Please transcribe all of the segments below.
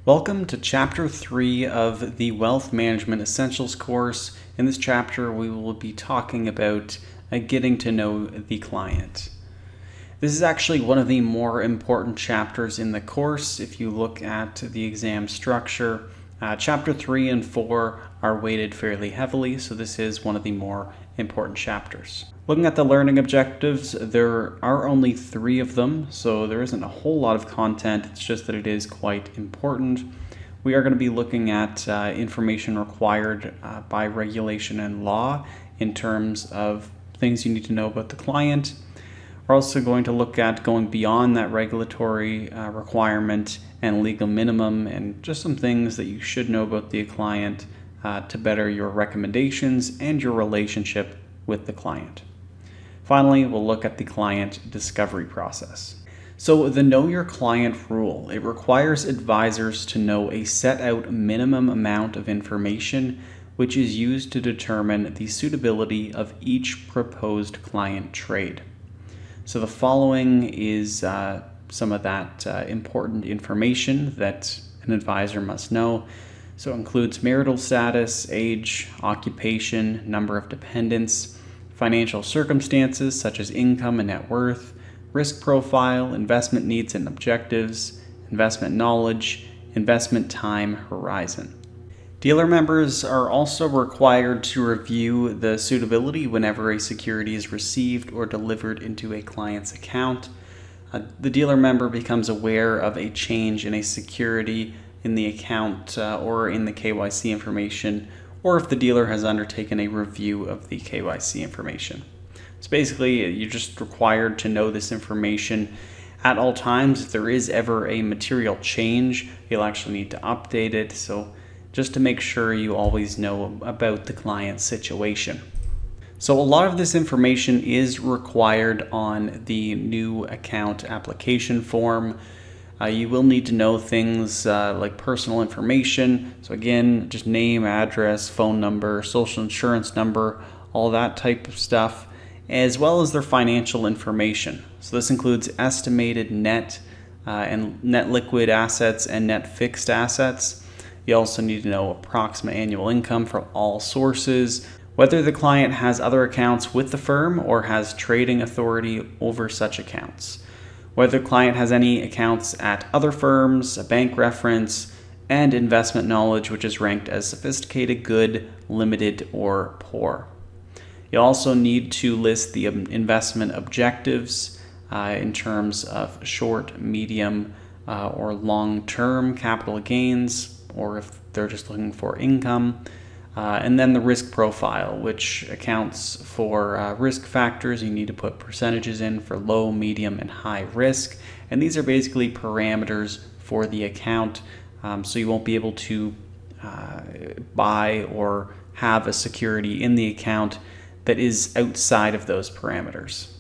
Welcome to Chapter 3 of the Wealth Management Essentials course. In this chapter, we will be talking about getting to know the client. This is actually one of the more important chapters in the course. If you look at the exam structure, Chapter 3 and 4 are weighted fairly heavily, so this is one of the more important chapters. Looking at the learning objectives, there are only 3 of them, so there isn't a whole lot of content. It's just that it is quite important. We are going to be looking at information required by regulation and law in terms of things you need to know about the client. We're also going to look at going beyond that regulatory requirement and legal minimum, and just some things that you should know about the client to better your recommendations and your relationship with the client. Finally, we'll look at the client discovery process. So the Know Your Client rule, it requires advisors to know a set out minimum amount of information which is used to determine the suitability of each proposed client trade. So the following is some of that important information that an advisor must know. So it includes marital status, age, occupation, number of dependents, financial circumstances such as income and net worth, risk profile, investment needs and objectives, investment knowledge, investment time horizon. Dealer members are also required to review the suitability whenever a security is received or delivered into a client's account. The dealer member becomes aware of a change in a security in the account or in the KYC information, or if the dealer has undertaken a review of the KYC information. So basically, you're just required to know this information at all times. If there is ever a material change, you'll actually need to update it. So just to make sure you always know about the client's situation. So a lot of this information is required on the new account application form. You will need to know things like personal information. So again, just name, address, phone number, social insurance number, all that type of stuff, as well as their financial information. So this includes estimated net and net liquid assets and net fixed assets. You also need to know approximate annual income from all sources, whether the client has other accounts with the firm or has trading authority over such accounts, whether the client has any accounts at other firms, a bank reference, and investment knowledge, which is ranked as sophisticated, good, limited, or poor. You also need to list the investment objectives in terms of short, medium, or long-term capital gains, or if they're just looking for income. And then the risk profile, which accounts for risk factors. You need to put percentages in for low, medium, and high risk. And these are basically parameters for the account. So you won't be able to buy or have a security in the account that is outside of those parameters.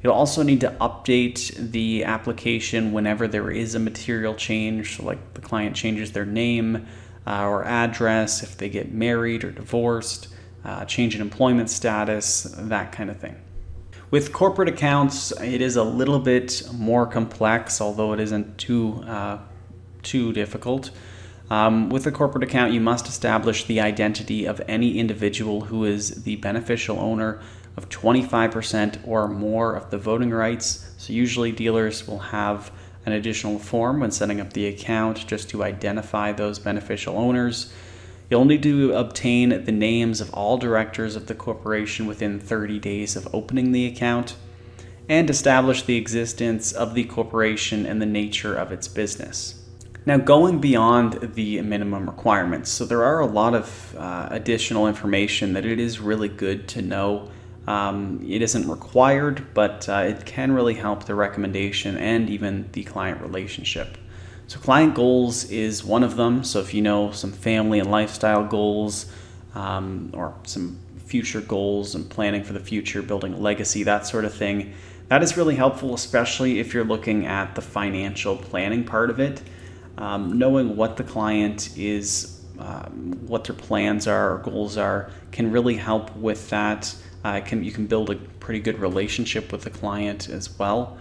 You'll also need to update the application whenever there is a material change, so like the client changes their name or address, if they get married or divorced, change in employment status, that kind of thing. With corporate accounts, it is a little bit more complex, although it isn't too difficult. With a corporate account, you must establish the identity of any individual who is the beneficial owner of 25% or more of the voting rights. So usually dealers will have an additional form when setting up the account just to identify those beneficial owners. You'll need to obtain the names of all directors of the corporation within 30 days of opening the account, and establish the existence of the corporation and the nature of its business. Now, going beyond the minimum requirements, so there are a lot of additional information that it is really good to know. It isn't required, but it can really help the recommendation and even the client relationship. So client goals is one of them. So if you know some family and lifestyle goals, or some future goals and planning for the future, building a legacy, that sort of thing, that is really helpful, especially if you're looking at the financial planning part of it. Knowing what the client is, what their plans are or goals are, can really help with that. You can build a pretty good relationship with the client as well.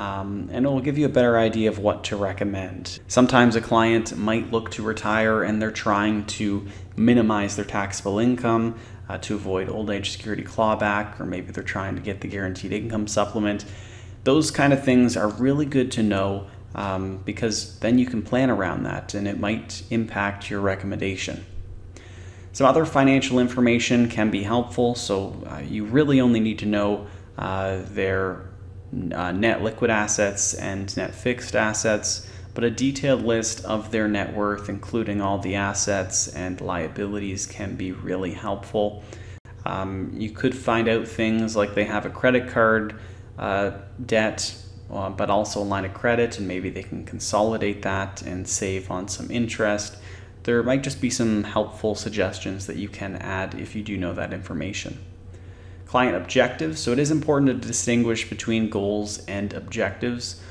and it will give you a better idea of what to recommend. Sometimes a client might look to retire and they're trying to minimize their taxable income to avoid old age security clawback, or maybe they're trying to get the guaranteed income supplement. Those kind of things are really good to know because then you can plan around that and it might impact your recommendation. Some other financial information can be helpful, so you really only need to know their net liquid assets and net fixed assets, but a detailed list of their net worth, including all the assets and liabilities, can be really helpful. You could find out things like they have a credit card debt, but also a line of credit, and maybe they can consolidate that and save on some interest. There might just be some helpful suggestions that you can add if you do know that information. Client objectives. So it is important to distinguish between goals and objectives.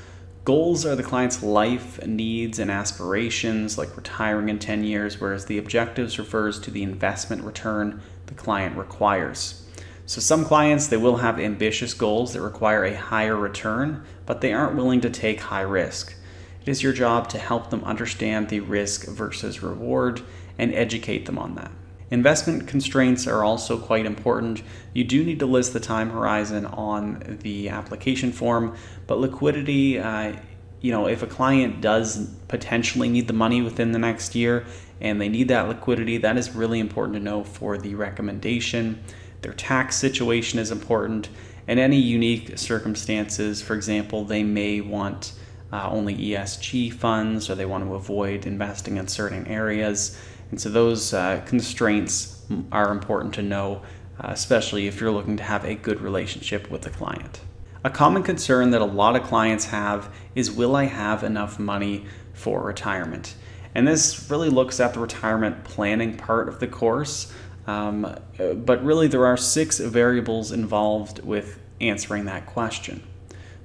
Goals are the client's life needs and aspirations, like retiring in 10 years, whereas the objectives refers to the investment return the client requires. So some clients, they will have ambitious goals that require a higher return, but they aren't willing to take high risk. It is your job to help them understand the risk versus reward and educate them on that. Investment constraints are also quite important. You do need to list the time horizon on the application form, but liquidity, if a client does potentially need the money within the next year and they need that liquidity, that is really important to know for the recommendation. Their tax situation is important, and any unique circumstances. For example, they may want only ESG funds, or they want to avoid investing in certain areas. And so those constraints are important to know, especially if you're looking to have a good relationship with the client. A common concern that a lot of clients have is, will I have enough money for retirement? And this really looks at the retirement planning part of the course, but really there are 6 variables involved with answering that question.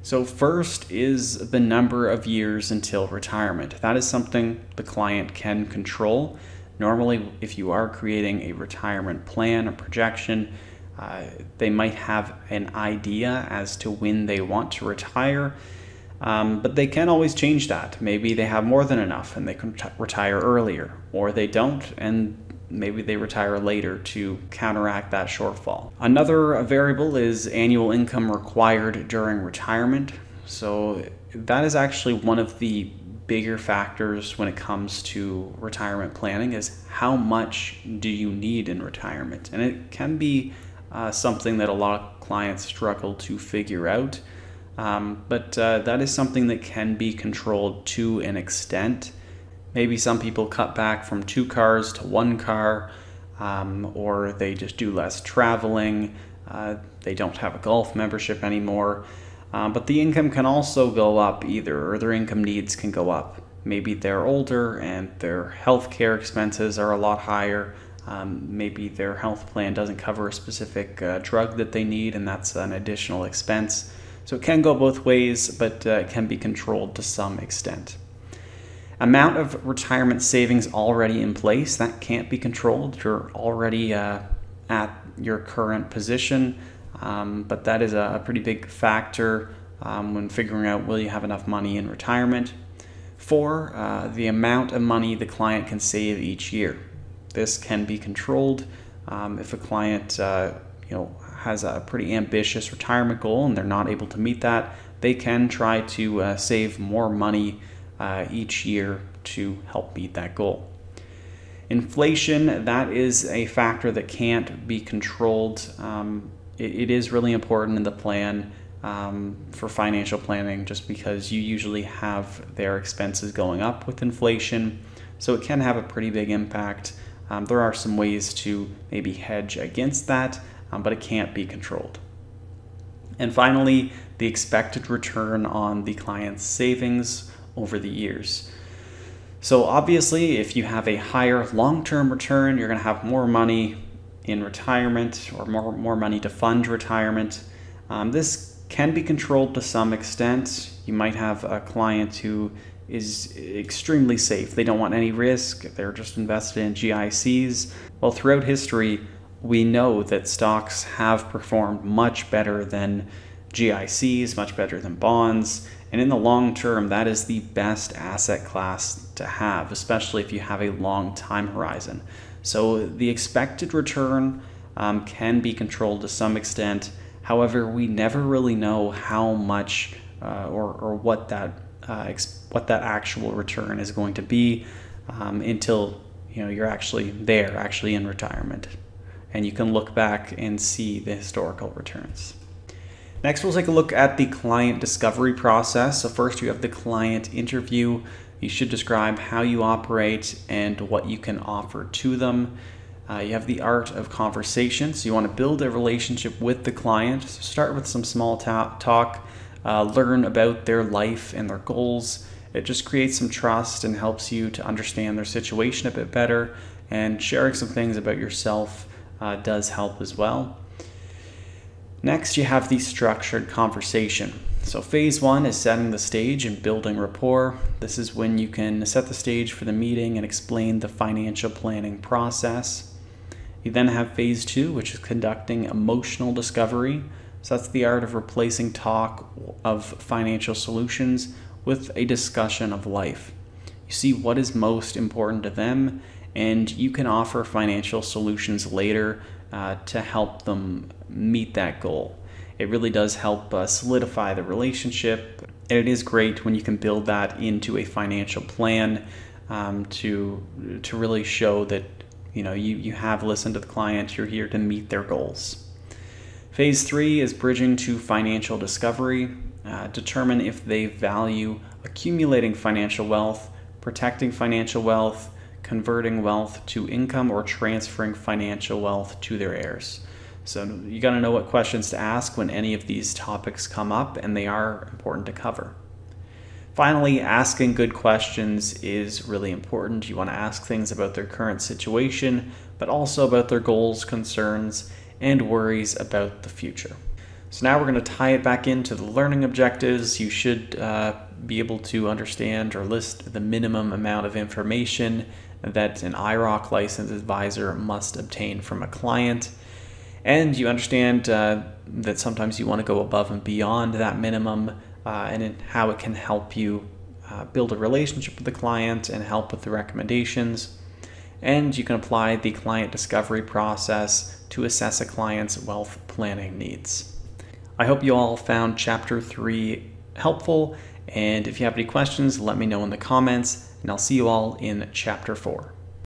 So first is the number of years until retirement. That is something the client can control. Normally, if you are creating a retirement plan or projection, they might have an idea as to when they want to retire, but they can always change that. Maybe they have more than enough and they can retire earlier, or they don't and maybe they retire later to counteract that shortfall. Another variable is annual income required during retirement. So that is actually one of the bigger factors when it comes to retirement planning, is how much do you need in retirement? And it can be something that a lot of clients struggle to figure out, but that is something that can be controlled to an extent. Maybe some people cut back from 2 cars to 1 car, or they just do less traveling. They don't have a golf membership anymore. But the income can also go up either, or their income needs can go up. Maybe they're older and their healthcare expenses are a lot higher. Maybe their health plan doesn't cover a specific drug that they need, and that's an additional expense. So it can go both ways, but it can be controlled to some extent. Amount of retirement savings already in place, that can't be controlled. You're already at your current position, but that is a pretty big factor when figuring out, will you have enough money in retirement. 4, the amount of money the client can save each year. This can be controlled. If a client has a pretty ambitious retirement goal and they're not able to meet that, they can try to save more money each year to help meet that goal. Inflation, that is a factor that can't be controlled. It is really important in the plan for financial planning, just because you usually have their expenses going up with inflation, so it can have a pretty big impact. There are some ways to maybe hedge against that, but it can't be controlled. And finally, the expected return on the client's savings over the years. So obviously, if you have a higher long-term return, you're going to have more money in retirement, or more money to fund retirement. This can be controlled to some extent. You might have a client who is extremely safe. They don't want any risk. They're just invested in GICs. Well, throughout history, we know that stocks have performed much better than GICs, much better than bonds, And in the long term, that is the best asset class to have, especially if you have a long time horizon. So the expected return can be controlled to some extent. However, we never really know how much or what that actual return is going to be until you're actually there, actually in retirement, and you can look back and see the historical returns. Next, we'll take a look at the client discovery process. So first, you have the client interview. You should describe how you operate and what you can offer to them. You have the art of conversation. So you want to build a relationship with the client. So start with some small talk, learn about their life and their goals. It just creates some trust and helps you to understand their situation a bit better, and sharing some things about yourself does help as well. Next, you have the structured conversation. So phase one is setting the stage and building rapport. This is when you can set the stage for the meeting and explain the financial planning process. You then have phase two, which is conducting emotional discovery. So that's the art of replacing talk of financial solutions with a discussion of life. You see what is most important to them, and you can offer financial solutions later to help them meet that goal. It really does help solidify the relationship, and it is great when you can build that into a financial plan to really show that you have listened to the client, you're here to meet their goals. Phase three is bridging to financial discovery. Determine if they value accumulating financial wealth, protecting financial wealth, converting wealth to income, or transferring financial wealth to their heirs. So you got to know what questions to ask when any of these topics come up, and they are important to cover. Finally, asking good questions is really important. You want to ask things about their current situation, but also about their goals, concerns, and worries about the future. So now we're going to tie it back into the learning objectives. You should be able to understand or list the minimum amount of information that an IROC licensed advisor must obtain from a client. And you understand that sometimes you want to go above and beyond that minimum and how it can help you build a relationship with the client and help with the recommendations. And you can apply the client discovery process to assess a client's wealth planning needs. I hope you all found Chapter 3 helpful, and if you have any questions, let me know in the comments, and I'll see you all in Chapter 4.